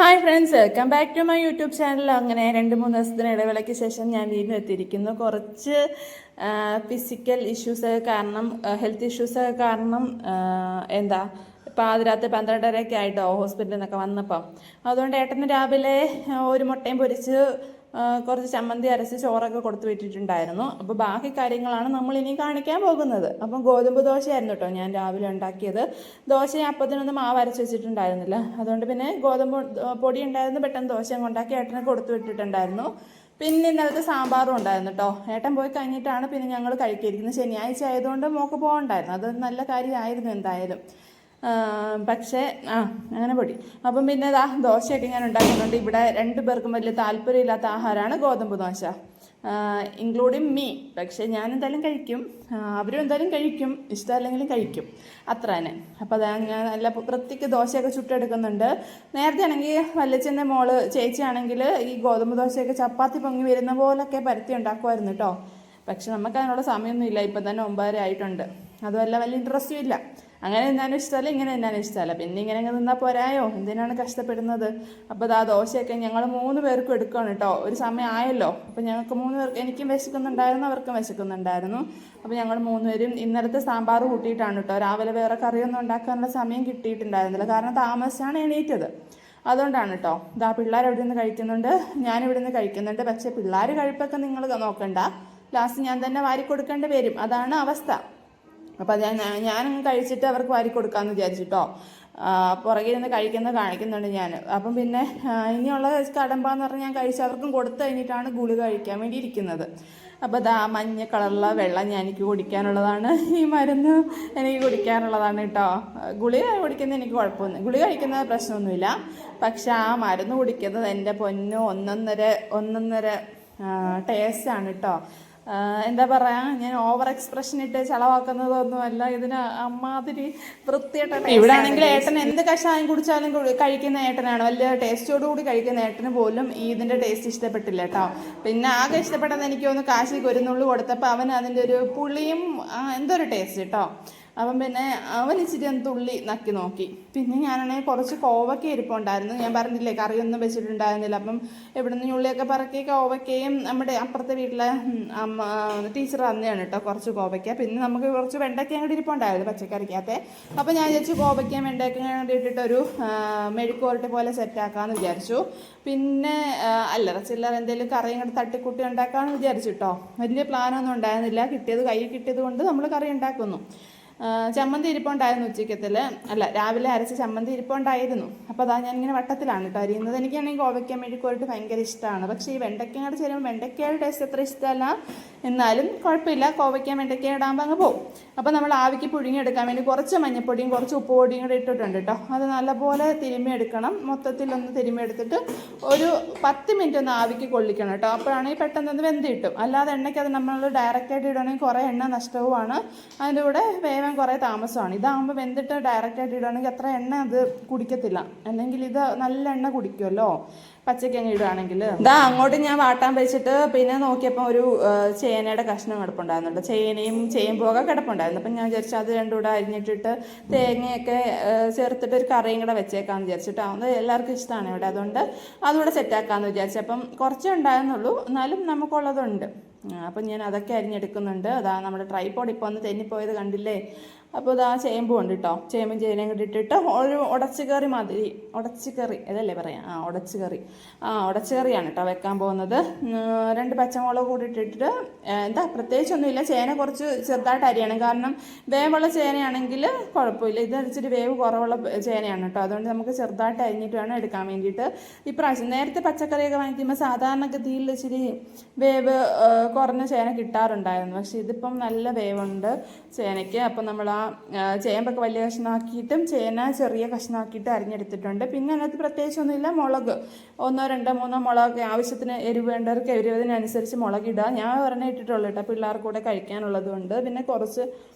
Hi friends, welcome back to my YouTube channel. അങ്ങനെ 2-3 ദിവസത്തിന് ഇടവേളയ്ക്ക് ശേഷം ഞാൻ വീണ്ടും എത്തിയിരിക്കുന്നു. കുറച്ച് ഫിസിക്കൽ ഇഷ്യൂസ് കാരണം, ഹെൽത്ത് ഇഷ്യൂസ് കാരണം പാതിരാത്രി 12:30 ആയിട്ടോ ഹോസ്പിറ്റലിൽ നിന്നൊക്കെ വന്നപ്പം. അതുകൊണ്ട് ഏട്ടന് രാവിലെ ഒരു മുട്ടയും പൊരിച്ച് കുറച്ച് ചമ്മന്തി അരച്ച് ചോറൊക്കെ കൊടുത്തു വിട്ടിട്ടുണ്ടായിരുന്നു. അപ്പോൾ ബാക്കി കാര്യങ്ങളാണ് നമ്മളിനി കാണിക്കാൻ പോകുന്നത്. അപ്പം ഗോതമ്പ് ദോശയായിരുന്നു കേട്ടോ ഞാൻ രാവിലെ ഉണ്ടാക്കിയത്. ദോശ അപ്പത്തിനൊന്നും മാവ് അരച്ച് വെച്ചിട്ടുണ്ടായിരുന്നില്ല. അതുകൊണ്ട് പിന്നെ ഗോതമ്പ് പൊടി ഉണ്ടായിരുന്നു, പെട്ടെന്ന് ദോശ ഉണ്ടാക്കി ഏട്ടനെ കൊടുത്തു വിട്ടിട്ടുണ്ടായിരുന്നു. പിന്നെ ഇന്നലത്തെ സാമ്പാറും ഉണ്ടായിരുന്നു കേട്ടോ. ഏട്ടൻ പോയി കഴിഞ്ഞിട്ടാണ് പിന്നെ ഞങ്ങൾ കഴിക്കിയിരിക്കുന്നത്. ശനിയാഴ്ച ആയതുകൊണ്ട് മോക്ക് പോകണ്ടായിരുന്നു. അത് നല്ല കാര്യമായിരുന്നു എന്തായാലും. പക്ഷേ അങ്ങനെ പൊടി. അപ്പം പിന്നെ ദോശയൊക്കെ ഞാൻ ഉണ്ടാക്കുന്നുണ്ട്. ഇവിടെ 2 പേർക്കും വലിയ താല്പര്യമില്ലാത്ത ആഹാരമാണ് ഗോതമ്പ് ദോശ, ഇൻക്ലൂഡിങ് മീ. പക്ഷേ ഞാൻ എന്തായാലും കഴിക്കും, അവരും എന്തായാലും കഴിക്കും, ഇഷ്ടമല്ലെങ്കിലും കഴിക്കും, അത്ര തന്നെ. അപ്പോൾ ഞാൻ നല്ല വൃത്തിക്ക് ദോശയൊക്കെ ചുട്ടെടുക്കുന്നുണ്ട്. നേരത്തെ ആണെങ്കിൽ വല്യച്ഛൻ്റെ മോള് ചേച്ചിയാണെങ്കിൽ ഈ ഗോതമ്പ് ദോശയൊക്കെ ചപ്പാത്തി പൊങ്ങി വരുന്ന പോലൊക്കെ പരത്തി ഉണ്ടാക്കുമായിരുന്നു കേട്ടോ. പക്ഷെ നമുക്ക് അതിനുള്ള സമയമൊന്നുമില്ല. ഇപ്പം തന്നെ 9:30 ആയിട്ടുണ്ട്. അതുമല്ല വലിയ ഇൻട്രസ്റ്റും ഇല്ല. അങ്ങനെ തിന്നാനും ഇഷ്ടമല്ല, ഇങ്ങനെ തിന്നാനും ഇഷ്ടമല്ല. പിന്നെ ഇങ്ങനെ നിന്നാൽ പോരായോ, എന്തിനാണ് കഷ്ടപ്പെടുന്നത്? അപ്പോൾ ദോശയൊക്കെ ഞങ്ങൾ 3 പേർക്കും എടുക്കുകയാണ് കേട്ടോ. ഒരു സമയം ആയല്ലോ. അപ്പോൾ ഞങ്ങൾക്ക് 3 പേർക്ക്, എനിക്കും വിശക്കുന്നുണ്ടായിരുന്നു, അവർക്കും വിശക്കുന്നുണ്ടായിരുന്നു. അപ്പോൾ ഞങ്ങൾ 3 പേരും ഇന്നലത്തെ സാമ്പാർ കൂട്ടിയിട്ടാണ് കേട്ടോ. രാവിലെ വേറെ കറിയൊന്നും ഉണ്ടാക്കാനുള്ള സമയം കിട്ടിയിട്ടുണ്ടായിരുന്നില്ല, കാരണം താമസിച്ചാണ് എണീറ്റത്. അതുകൊണ്ടാണ് കേട്ടോ. പിള്ളേർ അവിടെ നിന്ന് കഴിക്കുന്നുണ്ട്, ഞാനിവിടെ നിന്ന് കഴിക്കുന്നുണ്ട്. പക്ഷേ പിള്ളേർ കഴിപ്പൊക്കെ നിങ്ങൾ നോക്കണ്ട, ലാസ്റ്റ് ഞാൻ തന്നെ വാരി കൊടുക്കേണ്ടി വരും. അതാണ് അവസ്ഥ. അപ്പോൾ ഞാനങ്ങ് കഴിച്ചിട്ട് അവർക്ക് വാരി കൊടുക്കാമെന്ന് വിചാരിച്ചിട്ടോ. പുറകിൽ നിന്ന് കഴിക്കുന്നത് കാണിക്കുന്നുണ്ട് ഞാൻ. അപ്പം പിന്നെ ഇനിയുള്ള കടമ്പാന്ന് പറഞ്ഞ് ഞാൻ കഴിച്ച് അവർക്കും കൊടുത്തു കഴിഞ്ഞിട്ടാണ് ഗുളിക കഴിക്കാൻ വേണ്ടി ഇരിക്കുന്നത്. അപ്പോൾ മഞ്ഞ കളറുള്ള വെള്ളം ഞാൻ എനിക്ക് കുടിക്കാനുള്ളതാണ്, ഈ മരുന്ന് എനിക്ക് കുടിക്കാനുള്ളതാണ് കേട്ടോ. ഗുളിക കുടിക്കുന്നത് എനിക്ക് കുഴപ്പമൊന്നും, ഗുളിക കഴിക്കുന്നത് പ്രശ്നമൊന്നുമില്ല. പക്ഷെ ആ മരുന്ന് കുടിക്കുന്നത് എൻ്റെ പൊന്നു ഒന്നൊന്നര ടേസ്റ്റാണ് കേട്ടോ. എന്താ പറയുക, ഞാൻ ഓവർ എക്സ്പ്രഷൻ ഇട്ട് ചളവാക്കുന്നതൊന്നുമല്ല. ഇതിന് അമ്മാതിരി വൃത്തിയായിട്ട്. ഇവിടെ ആണെങ്കിൽ ഏട്ടൻ എന്ത് കഷായം കുടിച്ചാലും കഴിക്കുന്ന ഏട്ടനാണ്. വലിയ ടേസ്റ്റോടുകൂടി കഴിക്കുന്ന ഏട്ടന് പോലും ഇതിൻ്റെ ടേസ്റ്റ് ഇഷ്ടപ്പെട്ടില്ല കേട്ടോ. പിന്നെ ആകെ ഇഷ്ടപ്പെട്ടത് എനിക്ക് തോന്നുന്നു കാശി കുരുന്നുള്ളി കൊടുത്തപ്പോൾ അവൻ അതിൻ്റെ ഒരു പുളിയും എന്തോ ഒരു ടേസ്റ്റ് കേട്ടോ. അപ്പം പിന്നെ അവൻ ഇച്ചിരി തുള്ളി നക്കി നോക്കി. പിന്നെ ഞാനാണെങ്കിൽ കുറച്ച് കോവയ്ക്ക ഇരിപ്പുണ്ടായിരുന്നു. ഞാൻ പറഞ്ഞില്ലേ കറിയൊന്നും വെച്ചിട്ടുണ്ടായിരുന്നില്ല. അപ്പം ഇവിടെ നിന്ന് ഉള്ളിയൊക്കെ പറക്കി കോവയ്ക്കയും നമ്മുടെ അപ്പുറത്തെ വീട്ടിലെ ടീച്ചർ തന്നെയാണ് കേട്ടോ കുറച്ച് കോവയ്ക്ക. പിന്നെ നമുക്ക് കുറച്ച് വെണ്ടയ്ക്ക അങ്ങോട്ട് ഇരിപ്പുണ്ടായിരുന്നു പച്ചക്കറിക്കകത്തെ. അപ്പോൾ ഞാൻ വിചാരിച്ചു കോവയ്ക്കയും വെണ്ടയ്ക്ക അങ്ങോട്ട് ഇട്ടിട്ടൊരു മെഴുക്കുവരട്ടി പോലെ സെറ്റാക്കാമെന്ന് വിചാരിച്ചു. പിന്നെ അല്ലറ ചില്ലറ എന്തെങ്കിലും കറി അങ്ങോട്ട് തട്ടിക്കുട്ടി ഉണ്ടാക്കാമെന്ന് വിചാരിച്ചു കേട്ടോ. വലിയ പ്ലാനൊന്നും ഉണ്ടായിരുന്നില്ല. കയ്യിൽ കിട്ടിയത് കൊണ്ട് നമ്മൾ കറി ഉണ്ടാക്കുന്നു. ചമ്മന്തി ഇരിപ്പുണ്ടായിരുന്നു ഉച്ചക്കത്തിൽ, അല്ല രാവിലെ അരച്ച ചമ്മന്തി ഇരിപ്പുണ്ടായിരുന്നു. അപ്പോൾ ഞാനിങ്ങനെ വട്ടത്തിലാണ് കേട്ടോ അരിയുന്നത്. എനിക്കാണെങ്കിൽ കോവയ്ക്ക മെഴുക്കുവരട്ടി ഭയങ്കര ഇഷ്ടമാണ്. പക്ഷേ ഈ വെണ്ടയ്ക്കങ്ങോട്ട് ചേരുമ്പോൾ വെണ്ടയ്ക്കയുടെ ടേസ്റ്റ് അത്ര ഇഷ്ടമല്ല. എന്നാലും കുഴപ്പമില്ല, കോവയ്ക്ക വെണ്ടയ്ക്ക ഇടാകുമ്പോൾ അങ്ങ് പോകും. അപ്പോൾ നമ്മൾ ആവിക്ക് പുഴുങ്ങിയെടുക്കാൻ വേണ്ടി കുറച്ച് മഞ്ഞപ്പൊടിയും കുറച്ച് ഉപ്പ് പൊടിയും കൂടെ ഇട്ടിട്ടുണ്ട് കേട്ടോ. അത് നല്ലപോലെ തിരുമ്മിയെടുക്കണം. മൊത്തത്തിലൊന്ന് തിരുമ്മിയെടുത്തിട്ട് ഒരു 10 മിനിറ്റ് ഒന്ന് ആവിക്ക് കൊള്ളിക്കണം കേട്ടോ. അപ്പോഴാണെങ്കിൽ പെട്ടെന്ന് വെന്ത് കിട്ടും. അല്ലാതെ എണ്ണയ്ക്ക് അത് നമ്മൾ ഡയറക്റ്റായിട്ട് ഇടുകയാണെങ്കിൽ കുറേ എണ്ണ നഷ്ടവുമാണ്, അതിൻ്റെ കൂടെ വേവാൻ കുറേ താമസമാണ്. ഇതാകുമ്പോൾ വെന്തിട്ട് ഡയറക്റ്റായിട്ട് ഇടുകയാണെങ്കിൽ അത്ര എണ്ണ അത് കുടിക്കത്തില്ല. അല്ലെങ്കിൽ ഇത് നല്ല എണ്ണ കുടിക്കുമല്ലോ പച്ചയ്ക്ക് അങ്ങ് ഇടുകയാണെങ്കിൽ. അങ്ങോട്ട് ഞാൻ വാട്ടാൻ വെച്ചിട്ട് പിന്നെ നോക്കിയപ്പോൾ ഒരു ചേനയുടെ കഷ്ണം കിടപ്പുണ്ടായിരുന്നുണ്ട്. ചേനയും ചേമ്പുമൊക്കെ കിടപ്പുണ്ടായിരുന്നു. അപ്പം ഞാൻ വിചാരിച്ചു അത് രണ്ടും കൂടെ അരിഞ്ഞിട്ടിട്ട് തേങ്ങയൊക്കെ ചേർത്തിട്ട് ഒരു കറിയും കൂടെ വെച്ചേക്കാമെന്ന് വിചാരിച്ചിട്ട്. അത് എല്ലാവർക്കും ഇഷ്ടമാണ് ഇവിടെ, അതുകൊണ്ട് അതുകൂടെ സെറ്റാക്കാമെന്ന് വിചാരിച്ചു. അപ്പം കുറച്ചേ ഉണ്ടായിരുന്നുള്ളൂ, എന്നാലും നമുക്കുള്ളതുണ്ട്. അപ്പം ഞാൻ അതൊക്കെ അരിഞ്ഞെടുക്കുന്നുണ്ട്. നമ്മുടെ ട്രൈപോഡ് ഇപ്പോൾ ഒന്ന് തെന്നിപ്പോയത് കണ്ടില്ലേ. അപ്പോൾ ചേമ്പും ഉണ്ട് കേട്ടോ. ചേമ്പും ചേനയും കൂടി ഇട്ടിട്ട് ഒരു ഉടച്ചുകറി മാതിരി, ഉടച്ചുകറി അതല്ലേ പറയാം, ഉടച്ചുകറിയാണ് കേട്ടോ വെക്കാൻ പോകുന്നത്. 2 പച്ചമുളക് കൂടി ഇട്ടിട്ട് പ്രത്യേകിച്ചൊന്നുമില്ല. ചേന കുറച്ച് ചെറുതായിട്ട് അരിയണം, കാരണം വേവുള്ള ചേനയാണെങ്കിൽ കുഴപ്പമില്ല. ഇത് ഇച്ചിരി വേവ് കുറവുള്ള ചേനയാണ് കേട്ടോ. അതുകൊണ്ട് നമുക്ക് ചെറുതായിട്ട് അരിഞ്ഞിട്ട് വേണം എടുക്കാൻ വേണ്ടിയിട്ട്. ഇപ്രാവശ്യം നേരത്തെ പച്ചക്കറിയൊക്കെ വാങ്ങിക്കുമ്പോൾ സാധാരണ ഗതിയിൽ ഇച്ചിരി വേവ് കുറഞ്ഞ ചേന കിട്ടാറുണ്ടായിരുന്നു. പക്ഷെ ഇതിപ്പം നല്ല വേവുണ്ട് ചേനയ്ക്ക്. അപ്പം നമ്മൾ ചേമ്പൊക്കെ വലിയ കഷ്ണമാക്കിയിട്ടും ചേന ചെറിയ കഷ്ണമാക്കിയിട്ട് അരിഞ്ഞെടുത്തിട്ടുണ്ട്. പിന്നെ അതിനകത്ത് പ്രത്യേകിച്ചൊന്നുമില്ല. മുളക് 1, 2, 3 മുളകൊക്കെ ആവശ്യത്തിന് എരിവ് വേണ്ടവർക്ക് എരിവതിനനുസരിച്ച് മുളകിടുക. ഞാൻ ഒരെണ്ണം ഇട്ടിട്ടുള്ളൂ കേട്ടോ, പിള്ളേർക്ക് കൂടെ കഴിക്കാനുള്ളത് കൊണ്ട്. പിന്നെ കുറച്ച്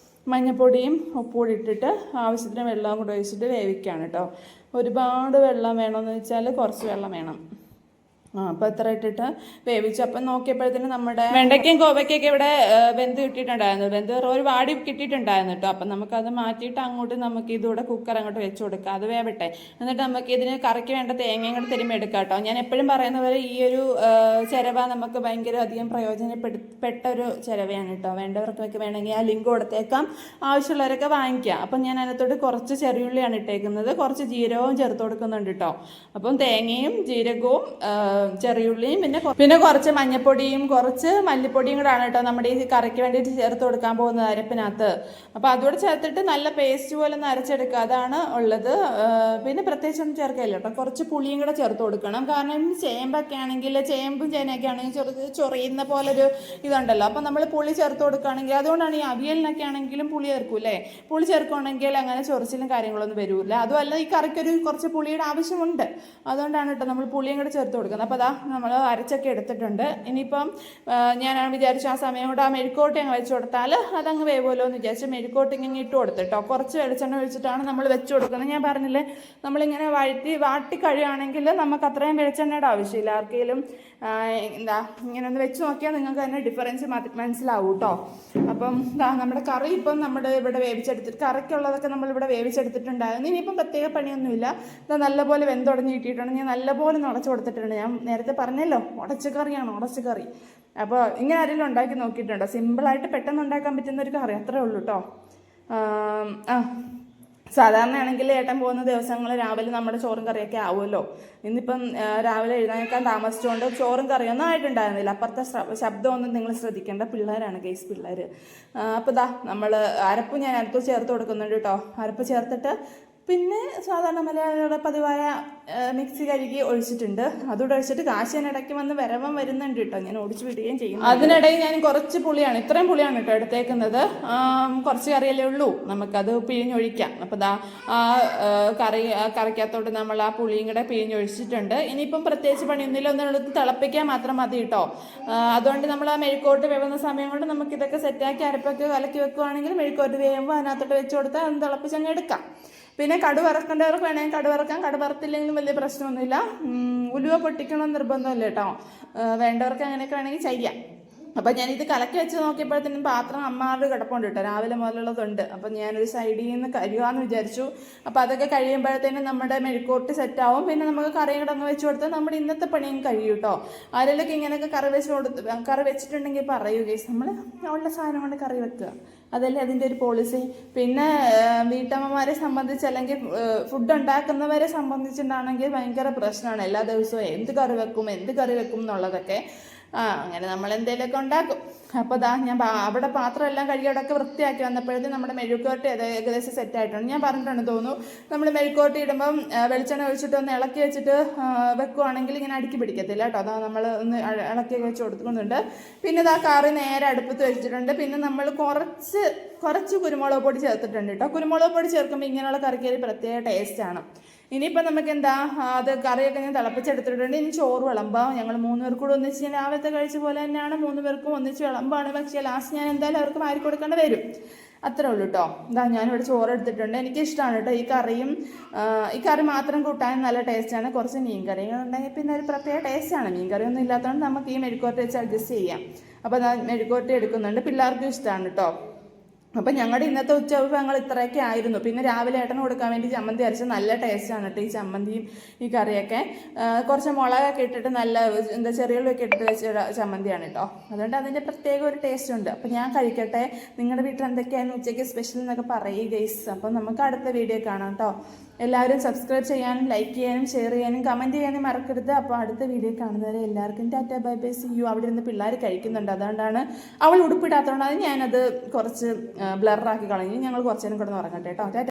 മഞ്ഞൾപ്പൊടിയും ഉപ്പുകൂടി ഇട്ടിട്ട് ആവശ്യത്തിന് വെള്ളം കൂടെ ഒഴിച്ചിട്ട് വേവിക്കുകയാണ് കേട്ടോ. ഒരുപാട് വെള്ളം വേണമെന്ന് വെച്ചാൽ കുറച്ച് വെള്ളം വേണം. അപ്പം ഇത്ര ഇട്ടിട്ട് വേവിച്ചു. അപ്പം നോക്കിയപ്പോഴത്തേനും നമ്മുടെ വെണ്ടയ്ക്കയും കോവയ്ക്കൊക്കെ ഇവിടെ വെന്ത് കിട്ടിയിട്ടുണ്ടായിരുന്നു, വെന്ത് ഒരു വാടി കിട്ടിയിട്ടുണ്ടായിരുന്നു കേട്ടോ. അപ്പം നമുക്കത് മാറ്റിയിട്ട് അങ്ങോട്ട് നമുക്ക് ഇതുകൂടെ കുക്കർ അങ്ങോട്ട് വെച്ച് കൊടുക്കാം, അത് വേവട്ടെ. എന്നിട്ട് നമുക്ക് ഇതിന് കറിക്ക് വേണ്ട തേങ്ങയും കൂടെ തിരുമ്മി എടുക്കാം കേട്ടോ. ഞാൻ എപ്പോഴും പറയുന്ന പോലെ ഈ ഒരു ചിരവ നമുക്ക് ഭയങ്കര അധികം പ്രയോജനപ്പെട്ട ഒരു ചിരവയാണ് കേട്ടോ. വേണ്ടവർക്കൊക്കെ വേണമെങ്കിൽ ആ ലിങ്ക് കൊടുത്തേക്കാം, ആവശ്യമുള്ളവരൊക്കെ വാങ്ങിക്കാം. അപ്പം ഞാൻ അതിനകത്തോട്ട് കുറച്ച് ചെറിയുള്ളിയാണ് ഇട്ടേക്കുന്നത്, കുറച്ച് ജീരകവും ചേർത്ത് കൊടുക്കുന്നുണ്ട് കേട്ടോ. അപ്പം തേങ്ങയും ജീരകവും ചെറിയുള്ളിയും പിന്നെ കുറച്ച് മഞ്ഞപ്പൊടിയും കുറച്ച് മല്ലിപ്പൊടിയും കൂടെ ആണ് കേട്ടോ നമ്മുടെ ഈ കറിക്ക് വേണ്ടിയിട്ട് ചേർത്ത് കൊടുക്കാൻ പോകുന്നത് അരപ്പിനകത്ത്. അപ്പോൾ അതുകൂടെ ചേർത്തിട്ട് നല്ല പേസ്റ്റ് പോലെ ഒന്ന് അരച്ചെടുക്കുക, അതാണ് ഉള്ളത്. പിന്നെ പ്രത്യേകിച്ച് ഒന്നും ചേർക്കില്ല കേട്ടോ. കുറച്ച് പുളിയും കൂടെ ചേർത്ത് കൊടുക്കണം, കാരണം ചേമ്പൊക്കെ ആണെങ്കിൽ ചേമ്പും ചേനയൊക്കെ ആണെങ്കിൽ ചൊറിയുന്ന പോലൊരു ഇതുണ്ടല്ലോ. അപ്പം നമ്മൾ പുളി ചേർത്ത് കൊടുക്കുകയാണെങ്കിൽ, അതുകൊണ്ടാണ് ഈ അവിയലിനൊക്കെ ആണെങ്കിലും പുളി ചേർക്കൂലേ, പുളി ചേർക്കുകയാണെങ്കിൽ അങ്ങനെ ചൊറിച്ചിലും കാര്യങ്ങളൊന്നും വരില്ല. അതുമല്ല ഈ കറിക്കൊരു കുറച്ച് പുളിയുടെ ആവശ്യമുണ്ട്, അതുകൊണ്ടാണ് കേട്ടോ നമ്മൾ പുളിയും കൂടെ ചേർത്ത് കൊടുക്കുന്നത്. അപ്പോൾ അതാ നമ്മൾ അരച്ചൊക്കെ എടുത്തിട്ടുണ്ട്. ഇനിയിപ്പം ഞാൻ വിചാരിച്ചു ആ സമയം കൊണ്ട് ആ മെഴുക്കോട്ടി അങ്ങ് വെച്ച് കൊടുത്താൽ അതങ്ങ് വേവുമല്ലോ എന്ന് വിചാരിച്ച് മെഴുക്കോട്ടി ഇങ്ങനെ ഇട്ട് കൊടുത്തിട്ടോ. കുറച്ച് വെളിച്ചെണ്ണ ഒഴിച്ചിട്ടാണ് നമ്മൾ വെച്ച് കൊടുക്കുന്നത്. ഞാൻ പറഞ്ഞില്ലേ, നമ്മളിങ്ങനെ വാട്ടി കഴിയുകയാണെങ്കിൽ നമുക്ക് അത്രയും വെളിച്ചെണ്ണയുടെ ആവശ്യമില്ല. ആർക്കെങ്കിലും എന്താ ഇങ്ങനെ ഒന്ന് വെച്ച് നോക്കിയാൽ നിങ്ങൾക്ക് തന്നെ ഡിഫറൻസ് മനസ്സിലാവും കേട്ടോ. അപ്പം നമ്മുടെ കറി ഇപ്പം നമ്മുടെ ഇവിടെ വേവിച്ചെടുത്തിട്ട്, കറിക്കുള്ളതൊക്കെ നമ്മളിവിടെ വേവിച്ചെടുത്തിട്ടുണ്ടായിരുന്നു. ഇനിയിപ്പം പ്രത്യേക പണിയൊന്നുമില്ല. ഇത് നല്ലപോലെ വെന്തുടഞ്ഞ് കിട്ടിയിട്ടുണ്ട്. ഞാൻ നല്ലപോലെ ഉടച്ചു കൊടുത്തിട്ടുണ്ട്. ഞാൻ നേരത്തെ പറഞ്ഞല്ലോ, ഉടച്ചക്കറിയാണ്, ഉടച്ചക്കറി. അപ്പോൾ ഇങ്ങനെ ആരെങ്കിലും ഉണ്ടാക്കി നോക്കിയിട്ടുണ്ടോ? സിമ്പിളായിട്ട് പെട്ടെന്ന് ഉണ്ടാക്കാൻ പറ്റുന്ന ഒരു കറി, അത്രേ ഉള്ളൂ കേട്ടോ. സാധാരണയാണെങ്കിൽ ഏട്ടൻ പോകുന്ന ദിവസങ്ങൾ രാവിലെ നമ്മുടെ ചോറും കറിയൊക്കെ ആവുമല്ലോ. ഇന്നിപ്പം രാവിലെ എഴുന്നേൽക്കാൻ താമസിച്ചുകൊണ്ട് ചോറും കറിയൊന്നും ആയിട്ടുണ്ടായിരുന്നില്ല. അപ്പുറത്തെ ശബ്ദമൊന്നും നിങ്ങൾ ശ്രദ്ധിക്കേണ്ട, പിള്ളേരാണ്, കേസ് പിള്ളേർ. അപ്പോൾ ഇതാ നമ്മൾ അരപ്പ് ഞാൻ അരപ്പ് ചേർത്ത് കൊടുക്കുന്നുണ്ട് കേട്ടോ. അരപ്പ് ചേർത്തിട്ട് പിന്നെ സാധാരണ മലയാളികളുടെ പതിവായ മിക്സി കഴുകി ഒഴിച്ചിട്ടുണ്ട്. അതുകൂടെ ഒഴിച്ചിട്ട് കാശിനിടയ്ക്ക് വന്ന് വരവം വരുന്നുണ്ട് കേട്ടോ. ഞാൻ ഓടിച്ചു വിടുകയും ചെയ്യും. അതിനിടയിൽ ഞാൻ കുറച്ച് പുളിയാണ്, ഇത്രയും പുളിയാണ് കേട്ടോ എടുത്തേക്കുന്നത്. കുറച്ച് കറിയല്ലേ ഉള്ളൂ, നമുക്കത് പിഴിഞ്ഞൊഴിക്കാം. അപ്പോൾ ദാ ആ കറിക്കകത്തോട്ട് നമ്മൾ ആ പുളിയും കൂടെ പിഴിഞ്ഞൊഴിച്ചിട്ടുണ്ട്. ഇനിയിപ്പം പ്രത്യേകിച്ച് പണിയൊന്നുമില്ല, ഒന്നെടുത്ത് തിളപ്പിക്കാൻ മാത്രം മതി കേട്ടോ. അതുകൊണ്ട് നമ്മൾ ആ മെഴുക്കോട്ട് വേവുന്ന സമയം കൊണ്ട് നമുക്കിതൊക്കെ സെറ്റാക്കി അരപ്പൊക്കെ കലക്കി വെക്കുകയാണെങ്കിൽ മെഴുക്കോട്ട് വേവുമ്പോൾ അതിനകത്തോട്ട് വെച്ച് കൊടുത്താൽ ഒന്ന് തിളപ്പിച്ചങ്ങ് എടുക്കാം. പിന്നെ കടുക് വറക്കേണ്ടവർക്ക് വേണമെങ്കിൽ കടുക് വറക്കാം, കടുക് വറുത്തില്ലെങ്കിലും വലിയ പ്രശ്നമൊന്നുമില്ല. ഉലുവ പൊട്ടിക്കണമെന്ന് നിർബന്ധമില്ല കേട്ടോ, വേണ്ടവർക്ക് അങ്ങനെയൊക്കെ വേണമെങ്കിൽ ചെയ്യാം. അപ്പം ഞാനിത് കലക്കി വെച്ച് നോക്കിയപ്പോഴത്തേനും പാത്രം അമ്മാരുടെ കിടപ്പുണ്ട് കേട്ടോ, രാവിലെ മുതലുള്ളതുണ്ട്. അപ്പം ഞാനൊരു സൈഡിൽ നിന്ന് കഴുകാമെന്ന് വിചാരിച്ചു. അപ്പോൾ അതൊക്കെ കഴിയുമ്പോഴത്തേനും നമ്മുടെ മെഴുക്കോട്ട് സെറ്റാവും. പിന്നെ നമുക്ക് കറിയും കൂടെ അങ്ങ് വെച്ച് കൊടുത്താൽ നമ്മുടെ ഇന്നത്തെ പണിയും കഴിയും കേട്ടോ. ആരെങ്കിലൊക്കെ ഇങ്ങനെയൊക്കെ കറി വെച്ചിട്ടുണ്ടെങ്കിൽ പറയൂ ഗൈസ്, നമ്മൾ ഉള്ള സാധനം കൊണ്ട് കറി വെക്കുക, അതല്ലേ അതിൻ്റെ ഒരു പോളിസി. പിന്നെ വീട്ടമ്മമാരെ സംബന്ധിച്ച് അല്ലെങ്കിൽ ഫുഡ് ഉണ്ടാക്കുന്നവരെ സംബന്ധിച്ചിട്ടാണെങ്കിൽ ഭയങ്കര പ്രശ്നമാണ്. എല്ലാ ദിവസവും എന്ത് കറി വെക്കും എന്നുള്ളതൊക്കെ. അങ്ങനെ നമ്മൾ എന്തെങ്കിലുമൊക്കെ ഉണ്ടാക്കും. അപ്പോൾ ഞാൻ അവിടെ പാത്രം എല്ലാം കഴുകി അവിടെയൊക്കെ വൃത്തിയാക്കി വന്നപ്പോഴത്തേക്കും നമ്മുടെ മെഴുക്കോട്ടി ഏകദേശം സെറ്റായിട്ടുണ്ട്. ഞാൻ പറഞ്ഞിട്ടുണ്ട് തോന്നുന്നു, നമ്മൾ മെഴുക്കോട്ടി ഇടുമ്പം വെളിച്ചെണ്ണ ഒഴിച്ചിട്ട് ഒന്ന് ഇളക്കി വെച്ചിട്ട് വെക്കുവാണെങ്കിൽ ഇങ്ങനെ അടുക്കി പിടിക്കത്തില്ല കേട്ടോ. അതാ നമ്മൾ ഒന്ന് ഇളക്കി വെച്ച് കൊടുക്കുന്നുണ്ട്. പിന്നെ ഇതാ കറി നേരെ അടുപ്പത്ത് വെച്ചിട്ടുണ്ട്. പിന്നെ നമ്മൾ കുറച്ച് കുരുമുളക് പൊടി ചേർത്തിട്ടുണ്ട് കേട്ടോ. കുരുമുളക് പൊടി ചേർക്കുമ്പോൾ ഇങ്ങനെയുള്ള കറിക്ക് ഒരു പ്രത്യേക ടേസ്റ്റാണ്. ഇനിയിപ്പോൾ നമുക്ക് എന്താ, അത് കറിയൊക്കെ ഞാൻ തിളപ്പിച്ചെടുത്തിട്ടുണ്ട്. ഇനി ചോറ് വിളമ്പാം. ഞങ്ങൾ 3 പേർ കൂടെ ഒന്നിച്ച് രാവിലത്തെ കഴിച്ച പോലെ തന്നെയാണ് 3 പേർക്കും ഒന്നിച്ച് വിളമ്പാണ്. പക്ഷേ ലാസ്റ്റ് ഞാൻ എന്തായാലും അവർക്ക് മാറി കൊടുക്കേണ്ടി വരും, അത്രേ ഉള്ളൂ കേട്ടോ. ഞാനിവിടെ ചോറ് എടുത്തിട്ടുണ്ട്. എനിക്കിഷ്ടമാണ് കേട്ടോ ഈ കറി മാത്രം കൂട്ടാൻ നല്ല ടേസ്റ്റാണ്. കുറച്ച് മീൻ കറികളുണ്ടെങ്കിൽ പിന്നെ ഒരു പ്രത്യേക ടേസ്റ്റാണ്. മീൻ കറിയൊന്നും ഇല്ലാത്തതുകൊണ്ട് നമുക്ക് ഈ മെഴുക്കോട്ട് വെച്ച് അഡ്ജസ്റ്റ് ചെയ്യാം. അപ്പോൾ മെഴുക്കോട്ട് എടുക്കുന്നുണ്ട്, പിള്ളേർക്കും ഇഷ്ടമാണ് കേട്ടോ. അപ്പം ഞങ്ങളുടെ ഇന്നത്തെ ഉച്ചവിഭവങ്ങൾ ഇത്രയൊക്കെ ആയിരുന്നു. പിന്നെ രാവിലെ ഏട്ടന് കൊടുക്കാൻ വേണ്ടി ചമ്മന്തി അരച്ച് നല്ല ടേസ്റ്റാണ് കേട്ടോ ഈ ചമ്മന്തിയും ഈ കറിയൊക്കെ. കുറച്ച് മുളകൊക്കെ ഇട്ടിട്ട് നല്ല ചെറിയുള്ളിയൊക്കെ ഇട്ടിട്ട് വെച്ച ചമ്മന്തിയാണ് കേട്ടോ. അതുകൊണ്ട് അതിൻ്റെ പ്രത്യേക ഒരു ടേസ്റ്റ് ഉണ്ട്. അപ്പം ഞാൻ കഴിക്കട്ടെ. നിങ്ങളുടെ വീട്ടിൽ എന്തൊക്കെയായിരുന്നു ഉച്ചയ്ക്ക് സ്പെഷ്യൽ എന്നൊക്കെ പറയുക ഗൈസ്. അപ്പം നമുക്ക് അടുത്ത വീഡിയോ കാണാം കേട്ടോ. എല്ലാവരും സബ്സ്ക്രൈബ് ചെയ്യാനും ലൈക്ക് ചെയ്യാനും ഷെയർ ചെയ്യാനും കമൻറ്റ് ചെയ്യാനും മറക്കരുത്. അപ്പോൾ അടുത്ത വീഡിയോ കാണുന്നവരെ എല്ലാവർക്കും tata bye bye see you. അവിടെ നിന്ന് പിള്ളേർ കഴിക്കുന്നുണ്ട്, അതുകൊണ്ടാണ് അവൾ ഉടുപ്പിടാത്തതുകൊണ്ടാണ് ഞാനത് കുറച്ച് ബ്ലറാക്കി കളഞ്ഞു. ഞങ്ങൾ കുറച്ച് നേരം കിടന്ന് ഉറങ്ങട്ടെ കേട്ടോ.